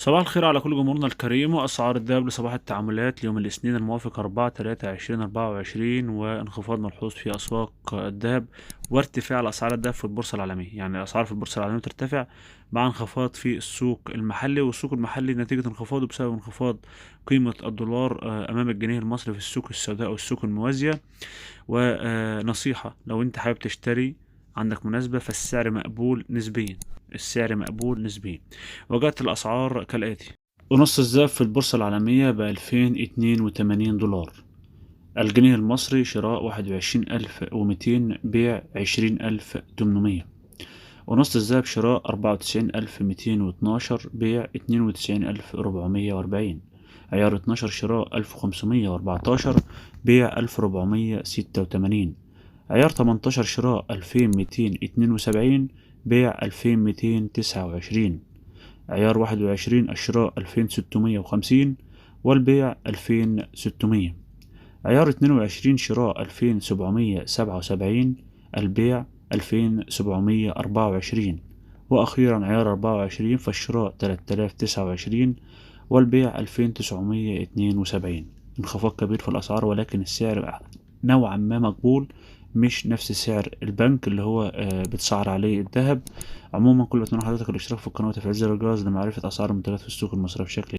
صباح الخير على كل جمهورنا الكريم، وأسعار الذهب لصباح التعاملات ليوم الاثنين الموافق 4/3/2024. وانخفاض ملحوظ في أسواق الذهب وارتفاع الأسعار الذهب في البورصة العالمية. يعني الأسعار في البورصة العالمية ترتفع مع انخفاض في السوق المحلي، والسوق المحلي نتيجة انخفاضه بسبب انخفاض قيمة الدولار أمام الجنيه المصري في السوق السوداء والسوق الموازية. ونصيحة، لو أنت حابب تشتري عندك مناسبة فالسعر مقبول نسبيا. السعر مقبول نسبيا. وجدت الأسعار كالآتي: ونص الذهب في البورصة العالمية ب2082 دولار. الجنيه المصري شراء 21200، بيع 20800. ونص الذهب شراء 94212، بيع 92440. عيار 12 شراء 1514، بيع 1486. عيار 18 شراء 2272، بيع 2229. عيار 21 الشراء 2650، والبيع 2600. عيار 22 شراء 2777، البيع 2724. وأخيرا عيار 24 فالشراء 3029، والبيع 2972. انخفاض كبير في الأسعار، ولكن السعر نوعا ما مقبول، مش نفس سعر البنك اللي هو بتسعر عليه الذهب. عموما كل ما حضرتك الاشتراك في القناة وتفعيل زر الجرس لمعرفة أسعار المنتجات في السوق المصرية بشكل